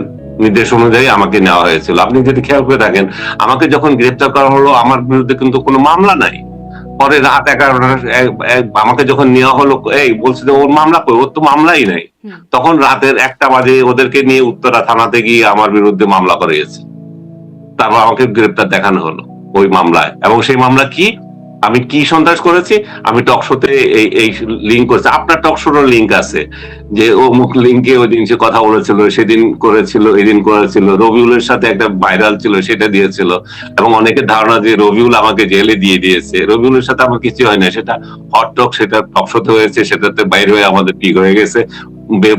নির্দেশ অনুযায়ী আমাকে নেওয়া হয়েছিল। আপনি যদি খেয়াল করে থাকেন, আমাকে যখন গ্রেপ্তার করা হলো আমার বিরুদ্ধে কিন্তু কোনো মামলা নাই। পরে রাত 11টা আমাকে যখন নেওয়া হলো, এই বলছে যে ওর মামলা কই, ওর তো মামলাই নাই। হুম, তখন রাতের 1টা বাজে ওদেরকে নিয়ে উত্তরা থানাতে গিয়ে আমার বিরুদ্ধে মামলা করিয়েছে। তারপর আমাকে গ্রেপ্তার দেখানো হলো ওই মামলায়। এবং সেই মামলা কি, আমি কি সন্ত্রাস করেছি, আমি টকশোতে এই লিঙ্ক করেছি। আপনার টকশোরও লিঙ্ক আছে যে অমুক লিঙ্কে ওই দিন সে কথা বলেছিল, সেদিন করেছিল, এদিন করেছিল। রবিউলের সাথে একটা ভাইরাল ছিল, সেটা দিয়েছিল। এবং অনেকের ধারণা যে রবিউল আমাকে জেলে দিয়ে দিয়েছে। রবিউলের সাথে আমার কিছু হয় না, সেটা হট টক, সেটা টকশোতে হয়েছে, সেটাতে বাইরে হয়ে আমাদের ঠিক হয়ে গেছে।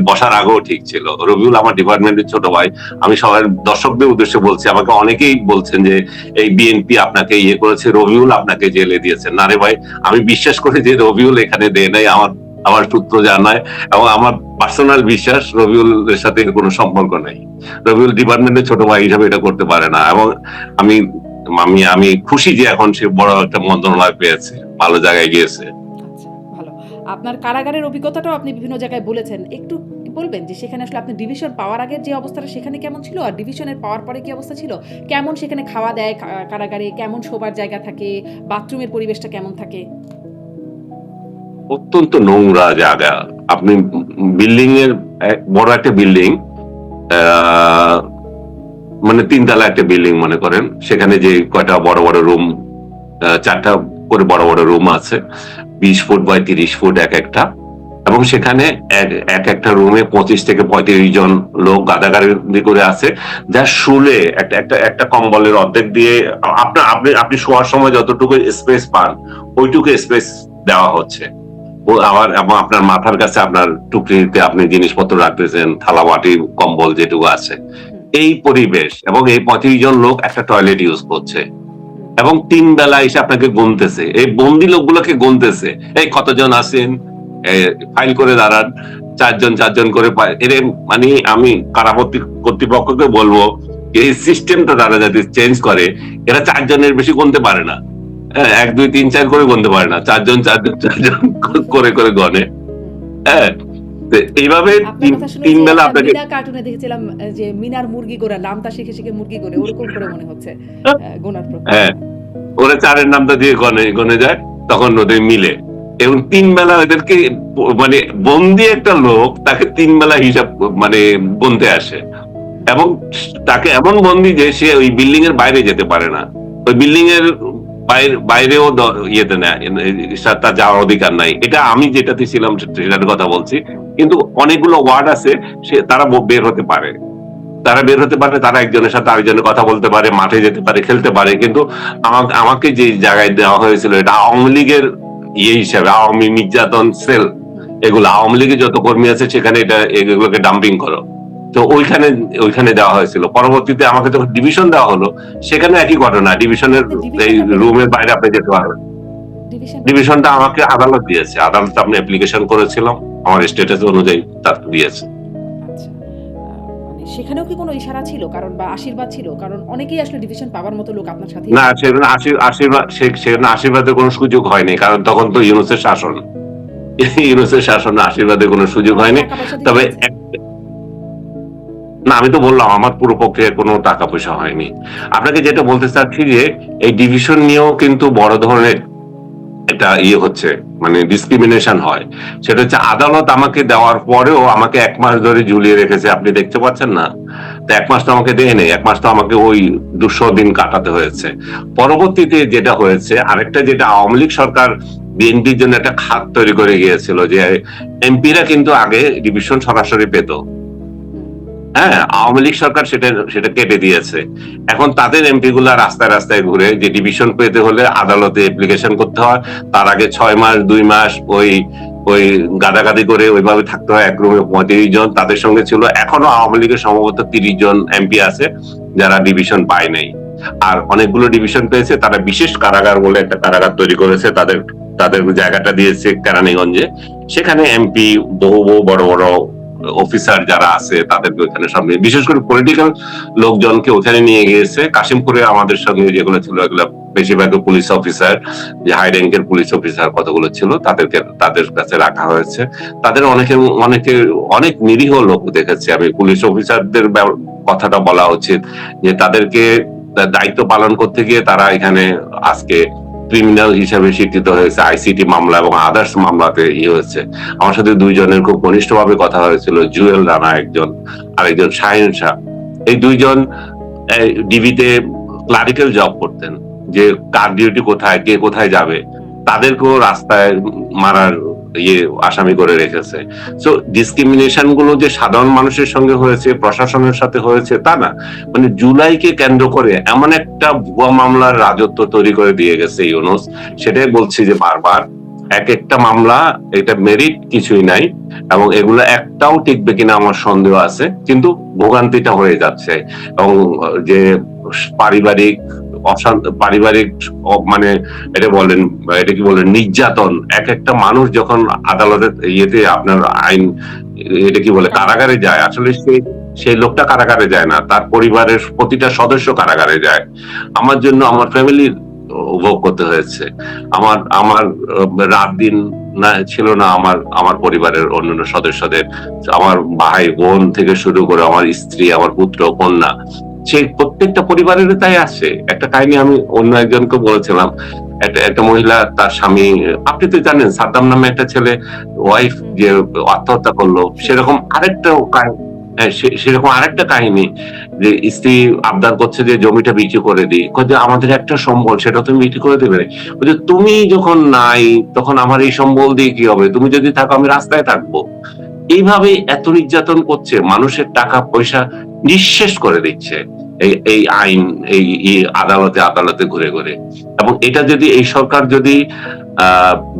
বসার আগেও ঠিক ছিল। রবিউল আমার ডিপার্টমেন্টের ছোট ভাই। আমি সবাই দর্শকদের উদ্দেশ্যে বলছি, আমাকে অনেকেই বলছেন যে এই বিএনপি আপনাকে ইয়ে করেছে, রবিউল আপনাকে জেলে দিয়েছে। না রে ভাই, আমি বিশ্বাস করি যে রবিউল এখানে দেয় নাই, আমার সূত্র জানায় এবং আমার পার্সোনাল বিশ্বাস রবিউলের সাথে এর কোনো সম্পর্ক নাই। রবিউল ডিপার্টমেন্টের ছোট ভাই হিসাবে এটা করতে পারে না। এবং আমি আমি আমি খুশি যে এখন সে বড় একটা মন্ত্রণালয় পেয়েছে, ভালো জায়গায় গিয়েছে। আচ্ছা, ভালো। আপনার কারাগারের অভিজ্ঞতাটাও আপনি বিভিন্ন জায়গায় বলেছেন। একটু বলবেন যে সেখানে আসলে আপনি ডিভিশন পাওয়ার আগের যে অবস্থাটা সেখানে কেমন ছিল, আর ডিভিশনের পাওয়ার পরে কি অবস্থা ছিল? কেমন সেখানে খাওয়া দেয় কারাগারে, কেমন শোবার জায়গা থাকে, বাথরুমের পরিবেশটা কেমন থাকে? অত্যন্ত নোংরা জায়গা। আপনি বিল্ডিং এর, বড় একটা বিল্ডিং, মানে 3 তলা একটা বিল্ডিং মনে করেন, সেখানে যে কয়টা বড় বড় রুম, 4টা করে বড় বড় রুম আছে, 20 ফুট বাই 30 ফুট এক একটা। এবং সেখানে এক একটা রুমে 25 থেকে 35 জন লোক গাদাগাদি করে আছে, যা শুলে একটা একটা একটা কম্বলের অর্ধেক দিয়ে আপনি শোয়ার সময় যতটুকু স্পেস পান ওইটুকু স্পেস দেওয়া হচ্ছে। ও আবার এবং আপনার মাথার কাছে আপনার টুকরিতে আপনি জিনিসপত্র রাখতেছেন, থালা বাটি কম্বল যেটুকু আছে, এই পরিবেশ। এবং এই 35 জন লোক একটা টয়লেট ইউজ করছে এবং 3 বেলা এসে আপনাকে গুনতেছে, এই বন্দি লোকগুলোকে গুনতেছে, এই কতজন আছেন, ফাইল করে দাঁড়ান, 4 জন করে মানে আমি কারাপত্তি কর্তৃপক্ষকে বলবো এই সিস্টেমটা তারা যাতে চেঞ্জ করে। এরা 4 জনের বেশি গুনতে পারে না, 1 2 3 4 করে গুনতে পারে না, 4 জন করে করে গনে। হ্যাঁ, এইভাবে আপনার কথা শুনে 3 যে বেলা একটা আপনাকে, মিনা কার্টুনে দেখেছিলাম যে মিনার মুরগি গোরা, নামটা শিখে শিখে মুরগি গোরে, ওরকম করে মনে হচ্ছে গোনার প্রক্রিয়া। হ্যাঁ, ওরা 4-এর নামটা দিয়ে গনে যায়, তখন ওদের মিলে। এবং 3 বেলা ওদেরকে, মানে বন্দি একটা লোক তাকে 3 বেলা হিসাব মানে গুনতে আসে। এবং তাকে এমন বন্দি যে সে ওই বিল্ডিং এর বাইরে যেতে পারে না, ওই বিল্ডিং এর বাইরেও ইয়েতে নেয়, তার যাওয়ার অধিকার নাই। এটা আমি যেটাতে ছিলাম সেটার কথা বলছি। কিন্তু অনেকগুলো ওয়ার্ড আছে, তারা বের হতে পারে, তারা একজনের সাথে আরেকজনের কথা বলতে পারে, মাঠে যেতে পারে, খেলতে পারে। কিন্তু আমাকে যে জায়গায় দেওয়া হয়েছিল এটা আওয়ামী লীগের ইয়ে হিসাবে, আওয়ামী নির্যাতন সেল, এগুলো আওয়ামী লীগের যত কর্মী আছে সেখানে এগুলোকে ডাম্পিং করো। তো ওইখানে দেওয়া হয়েছিল। পরবর্তীতে আমাকে যখন ডিভিশন দেওয়া হলো, সেখানে একই ঘটনা। ডিভিশনের এই রুমের বাইরে আপনি যেতে পারবেন। ডিভিশনটা আমাকে আদালত দিয়েছে, আদালতে আমি অ্যাপ্লিকেশন করেছিলাম, আমার স্ট্যাটাস অনুযায়ী তাকে দিয়েছে। আচ্ছা, মানে সেখানেও কি কোনো ইশারা ছিল, কারণ বা আশীর্বাদ ছিল? কারণ অনেকেই আসলে ডিভিশন পাওয়ার মতো লোক আপনার সাথে। না, সেখানে আশীর্বাদের কোনো সুযোগ হয়নি, কারণ তখন তো ইউনূসের শাসন, আশীর্বাদের কোনো সুযোগ হয়নি। তবে না, আমি তো বললাম আমার পুরো প্রক্রিয়ায় কোনো টাকা পয়সা হয়নি। আপনাকে যেটা বলতে চাচ্ছি যে এই ডিভিশন নিয়েও কিন্তু বড় ধরনের একটা ইয়ে হচ্ছে, মানে ডিসক্রিমিনেশন হয়। সেটা হচ্ছে আদালত আমাকে দেওয়ার পরেও আমাকে 1 মাস ধরে ঝুলিয়ে রেখেছে, আপনি দেখতে পাচ্ছেন না? তো 1 মাস তো আমাকে দেয় নেই, 1 মাস তো আমাকে ওই 200 দিন কাটাতে হয়েছে। পরবর্তীতে যেটা হয়েছে, আরেকটা যেটা আওয়ামী লীগ সরকার বিএনপির জন্য একটা খাত তৈরি করে গিয়েছিল যে এমপিরা কিন্তু আগে ডিভিশন সরাসরি পেত। হ্যাঁ, আওয়ামী লীগ সরকার সেটা কেটে দিয়েছে। এখন তাদের এমপি গুলা রাস্তায় রাস্তায় ঘুরে, যে ডিভিশন পেতে হলে আদালতে অ্যাপ্লিকেশন করতে হয়, তার আগে 6 মাস 2 মাস ওই গাদাগাদি করে ওইভাবে থাকতে হয় এক রুমে 35 জন, তাদের সঙ্গে ছিল এখনো আওয়ামী লীগের সম্ভবত 30 জন এমপি আছে যারা ডিভিশন পায় নাই। আর অনেকগুলো ডিভিশন পেয়েছে, তারা বিশেষ কারাগার বলে একটা কারাগার তৈরি করেছে, তাদের তাদের জায়গাটা দিয়েছে কেরানীগঞ্জে। সেখানে এমপি বহু বহু বড় বড় অফিসার যারা আছে তাদেরকে ওখানে সামনে, বিশেষ করে পলিটিক্যাল লোকজনকে ওখানে নিয়ে গিয়েছে। কাশিমপুরে আমাদের সঙ্গে যেগুলো ছিল এগুলো বেশিরভাগ পুলিশ অফিসার, যে হাই র্যাঙ্কের পুলিশ অফিসার কতগুলো ছিল তাদের কাছে রাখা হয়েছে। তাদের অনেকে অনেকে অনেক নিরীহ লোক দেখেছি আমি। পুলিশ অফিসারদের কথাটা বলা উচিত যে তাদেরকে দায়িত্ব পালন করতে গিয়ে তারা এখানে আজকে ক্রিমিনাল হিসেবে স্বীকৃত হয়েছে, আইসিটি মামলা এবং আদার্স মামলাতে হয়েছে। আমার সাথে দুইজনের খুব ঘনিষ্ঠভাবে কথা হয়েছিল, জুয়েল রানা একজন, আরেকজন শাহিন শাহ। এই দুইজন ডিবিতে ক্লারিক্যাল জব করতেন, যে কার ডিউটি কোথায়, কে কোথায় যাবে, তাদেরকেও রাস্তায় মারার আসামি করে রেখেছে। সো ডিসক্রিমিনেশন গুলো যে সাধারণ মানুষের সঙ্গে হয়েছে, প্রশাসনের সাথে হয়েছে তা না, মানে জুলাইকে কেন্দ্র করে এমন একটা ভুয়া মামলার রাজত্ব তৈরি করে দিয়ে গেছে ইউনূস। সেটাই বলছি যে বারবার, এক একটা মামলা, এটা মেরিট কিছুই নাই এবং এগুলো একটাও টিকবে কিনা আমার সন্দেহ আছে, কিন্তু ভোগান্তিটা হয়ে যাচ্ছে। এবং যে পারিবারিক পারিবারিক মানে এটা বলেন, এটা কি বলেন, নির্যাতন, এক একটা মানুষ যখন আদালতের ইয়েতে আপনার আইন এটা কি বলে কারাগারে যায়, আসলে সেই লোকটা কারাগারে যায় না, তার পরিবারের প্রতিটা সদস্য কারাগারে যায়। আমার জন্য আমার ফ্যামিলির ভোগ করতে হয়েছে। আমার আমার রাত দিন না ছিল না আমার পরিবারের অন্যান্য সদস্যদের, আমার ভাই বোন থেকে শুরু করে আমার স্ত্রী, আমার পুত্র কন্যা, সেই প্রত্যেকটা পরিবারের তাই আছে। একটা কাহিনী আমি অন্য একজনকে বলেছিলাম, একটা মহিলা, তার স্বামী, আপনি তো জানেন সাদ্দাম নামে একটা ছেলে, ওয়াইফ যে আত্মহত্যা করলো, সেরকম আরেকটা কাহিনী, যে স্ত্রী আবদার করছে যে জমিটা বিক্রি করে দিই, যে আমাদের একটা সম্বল, সেটা তুমি বিক্রি করে দেবে। তুমি যখন নাই তখন আমার এই সম্বল দিয়ে কি হবে, তুমি যদি থাকো আমি রাস্তায় থাকবো। এইভাবে এত নির্যাতন করছে, মানুষের টাকা পয়সা নিঃশেষ করে দিচ্ছে এই আইন, এই আদালতে আদালতে ঘুরে ঘুরে। এবং এটা যদি এই সরকার যদি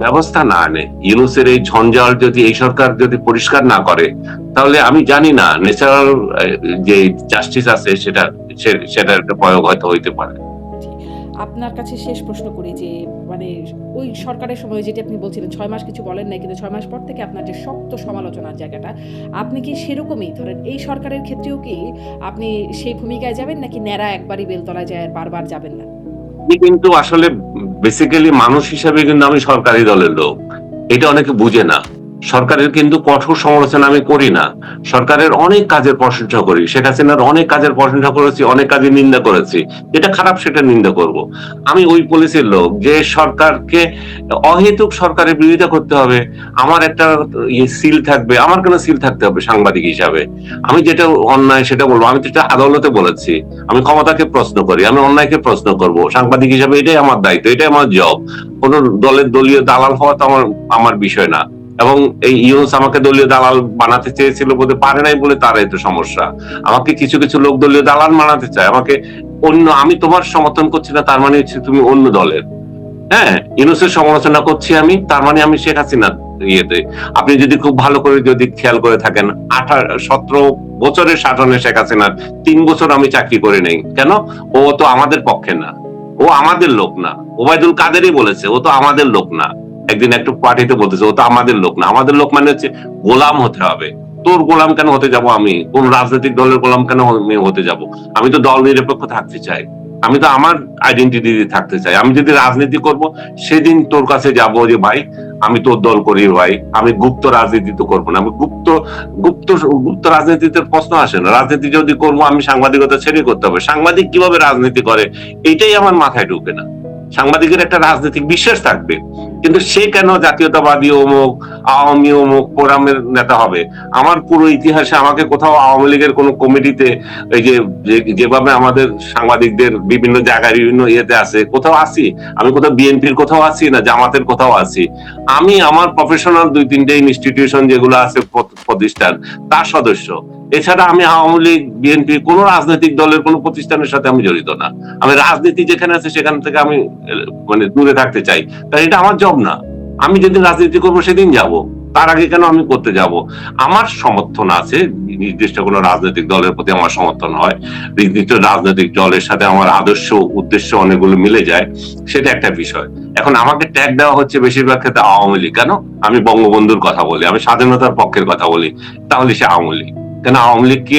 ব্যবস্থা না আনে, ইউনূসের এই ঝঞ্ঝাল যদি এই সরকার যদি পরিষ্কার না করে, তাহলে আমি জানি না ন্যাচারাল যে জাস্টিস আছে সেটা একটা প্রয়োগ হয়তো হইতে পারে। আপনার কাছে শেষ প্রশ্ন করি যে মানে ওই সরকারের সময় যেটা আপনি বলছিলেন 6 মাস কিছু বলেন নাই, কিন্তু 6 মাস পর থেকে আপনার যে শক্ত সমালোচনার জায়গাটা, আপনি কি সেরকমই ধরেন এই সরকারের ক্ষেত্রেও কি আপনি সেই ভূমিকায় যাবেন, নাকি ন্যাড়া একবারই বেলতলায় যায় আর বারবার যাবেন না? কিন্তু আসলে বেসিক্যালি মানুষ হিসেবে কিন্তু আমি সরকারি দলের লোক, এটা অনেকে বুঝে না। সরকারের কিন্তু কঠোর সমালোচনা আমি করি না, সরকারের অনেক কাজের প্রশংসা করি, শেখ হাসিনার অনেক কাজের প্রশংসা করেছি, অনেক কাজের নিন্দা করেছি। যেটা খারাপ সেটা নিন্দা করব। আমি ওই পলিসির লোক যে সরকারকে অহেতুক সরকারের বিরোধিতা করতে হবে, আমার একটা সিল থাকবে, আমার কেন সিল থাকতে হবে সাংবাদিক হিসাবে? আমি যেটা অন্যায় সেটা বলবো, আমি তো আদালতে বলেছি, আমি ক্ষমতাকে প্রশ্ন করি, আমি অন্যায়কে প্রশ্ন করব সাংবাদিক হিসাবে, এটাই আমার দায়িত্ব, এটাই আমার জব। কোন দলের দলীয় দালাল হওয়া তো আমার বিষয় না। এবং এই ইউনূস আমাকে দলীয় দালাল বানাতে চেয়েছিল, বলতে পারে নাই বলে তার এত সমস্যা। আমাকে কিছু কিছু লোক দলীয় দালাল বানাতে চায়, আমাকে আমি তোমার সমর্থন করছি না তার মানে হচ্ছে তুমি অন্য দলের। হ্যাঁ, ইউনূসের সমালোচনা করছি আমি, তার মানে আমি শেখ হাসিনা ইয়েতে। আপনি যদি খুব ভালো করে যদি খেয়াল করে থাকেন, 17 বছরের শাসনে শেখ হাসিনার 3 বছর আমি চাকরি করে নেই কেন? ও তো আমাদের পক্ষে না, ও আমাদের লোক না। ওবায়দুল কাদেরই বলেছে ও তো আমাদের লোক না, একদিন একটু পার্টিতে বলতেছে ও তো আমাদের লোক না। আমাদের লোক মানে হচ্ছে গোলাম হতে হবে। তোর গোলাম কেন হতে যাব আমি? কোন রাজনৈতিক দলের গোলাম কেন আমি হতে যাব? আমি তো দল নিরপেক্ষ থাকতে চাই, আমি তো আমার আইডেন্টিটি থাকতে চাই। আমি যদি রাজনীতি করব সেদিন তোর কাছে যাব যে ভাই আমি তোর দল করি ভাই, আমি গুপ্ত রাজনীতি তো করবো না। আমি গুপ্ত গুপ্ত গুপ্ত রাজনীতিতে প্রশ্ন আসে না। রাজনীতি যদি করবো আমি সাংবাদিকতা ছেড়ে করতে হবে। সাংবাদিক কিভাবে রাজনীতি করে এটাই আমার মাথায় ঢুকে না। সাংবাদিকের একটা রাজনৈতিক বিশ্বাস থাকবে, কিন্তু সে কেন জাতীয়তাবাদী অমুক, আওয়ামী অমুক ফোরামের নেতা হবে? আমার পুরো ইতিহাসে আমাকে কোথাও আওয়ামী লীগের কোন কমিটিতে, এই যে যেভাবে আমাদের সাংবাদিকদের বিভিন্ন জায়গায় বিভিন্ন ইয়েতে আছে, কোথাও আছি? আমি কোথাও বিএনপির কোথাও আছি না জামাতের কোথাও আছি? আমি আমার প্রফেশনাল 2-3টে ইনস্টিটিউশন যেগুলো আছে প্রতিষ্ঠান, তার সদস্য। এছাড়া আমি আওয়ামী লীগ, বিএনপি কোন রাজনৈতিক দলের কোন প্রতিষ্ঠানের সাথে আমি জড়িত না। আমি রাজনীতি যেখানে আছে সেখান থেকে আমি মানে দূরে থাকতে চাই। তাই এটা আমার জব না। আমি যেদিন রাজনীতি করবো সেদিন যাব। তার আগে কেন আমি করতে যাব? আমার সমর্থন আছে, নির্দিষ্ট কোনো রাজনৈতিক দলের প্রতি আমার সমর্থন হয়। নির্দিষ্ট রাজনৈতিক দলের সাথে আমার আদর্শ, উদ্দেশ্য অনেকগুলো মিলে যায়। সেটা একটা বিষয়। এখন আমাকে ট্যাগ দেওয়া হচ্ছে বেশিরভাগ ক্ষেত্রে আওয়ামী লীগ। কেন? আমি বঙ্গবন্ধুর কথা বলি, আমি স্বাধীনতার পক্ষের কথা বলি। তাহলে সে আওয়ামী লীগ। কেন আওয়ামী লীগ কি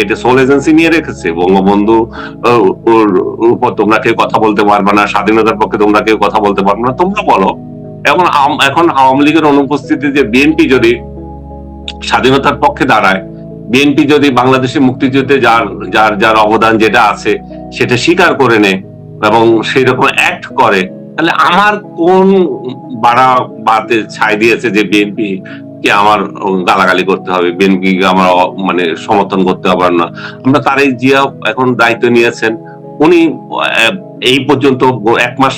এটা সোল এজেন্সি নিয়ে রেখেছে? বঙ্গবন্ধু ওর উপর তোমরা কেউ কথা বলতে পারবে না, স্বাধীনতার পক্ষে তোমরা কেউ কথা বলতে পারবে না, তোমরা বলো। এখন আওয়ামী লীগের অনুপস্থিতিতে বিএনপি যদি স্বাধীনতার পক্ষে দাঁড়ায়, বিএনপি যদি বাংলাদেশের মুক্তিযুদ্ধে যার যার যার অবদান যেটা আছে সেটা স্বীকার করে নেয় এবং সেই রকম অ্যাক্ট করে, তাহলে আমার কোন বাড়া বাতে ছাই দিয়েছে যে বিএনপি কে আমার গালাগালি করতে হবে, বিএনপি আমার মানে সমর্থন করতে হবে না? আমরা তারেক জিয়া এখন দায়িত্ব নিয়েছেন, উনি এই পর্যন্ত 1 মাস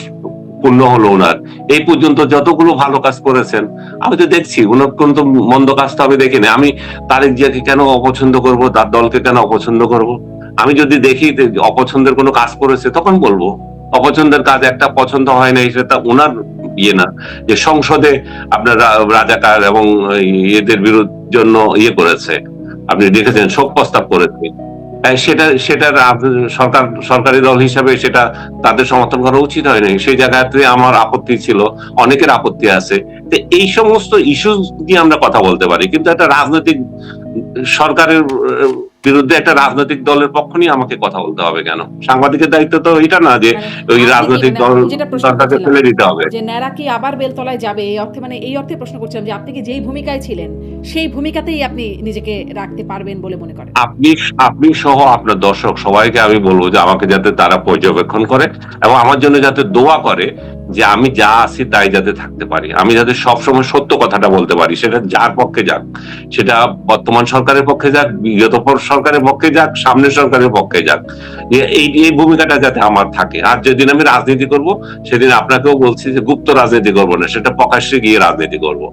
পূর্ণ হলো ওনার, এই পর্যন্ত যতগুলো ভালো কাজ করেছেন আমি তো দেখছি, উনার কিন্তু মন্দ কাজ তো আমি দেখিনি। আমি তারেক জিয়াকে কেন অপছন্দ করব, তার দলকে কেন অপছন্দ করব? আমি যদি দেখি যে অপছন্দের কোনো কাজ করেছে তখন বলবো। অপছন্দের কাজ একটা পছন্দ হয় নাই সেটা উনার ইয়ে না, যে সংসদে আপনার রাজাকার এবং এদের জন্য ইয়ে করেছে, আপনি দেখেছেন শোক প্রস্তাব করেছে। সেটার সরকারি দল হিসাবে সেটা তাদের সমর্থন করা উচিত হয়নি। সেই জায়গাতে আমার আপত্তি ছিল, অনেকের আপত্তি আছে। তো এই সমস্ত ইস্যুস নিয়ে আমরা কথা বলতে পারি, কিন্তু একটা রাজনৈতিক সরকারের বিরুদ্ধে একটা রাজনৈতিক দলের পক্ষ নিয়ে আমাকে কথা বলতে হবে কেন? সাংবাদিকের দায়িত্ব তো এটা না যে ওই রাজনৈতিক দলটাকে ফেলে দিতে হবে। যে ন্যাড়া কি আবার বেলতলায় যাবে, এই অর্থে মানে এই অর্থে প্রশ্ন করছিলাম যে আপনি কি যেই ভূমিকায় ছিলেন সেই ভূমিকাতেই আপনি নিজেকে রাখতে পারবেন বলে মনে করেন? আপনি সহ আপনার দর্শক সবাইকে আমি বলবো যে আমাকে যাতে তারা পর্যবেক্ষণ করে এবং আমার জন্য যাতে দোয়া করে যে আমি যা আছি তাই যাতে থাকতে পারি, আমি যাতে সবসময় সত্য কথাটা বলতে পারি, সেটা যার পক্ষে যাক, সেটা বর্তমান সরকারের পক্ষে যাক, বিগত সরকারের পক্ষে যাক, সামনের সরকারের পক্ষে যাক, এই ভূমিকাটা যাতে আমার থাকে। আর যেদিন আমি রাজনীতি করব সেদিন আপনাকেও বলছি যে গুপ্ত রাজনীতি করবো না, সেটা প্রকাশ্যে গিয়ে রাজনীতি করবো।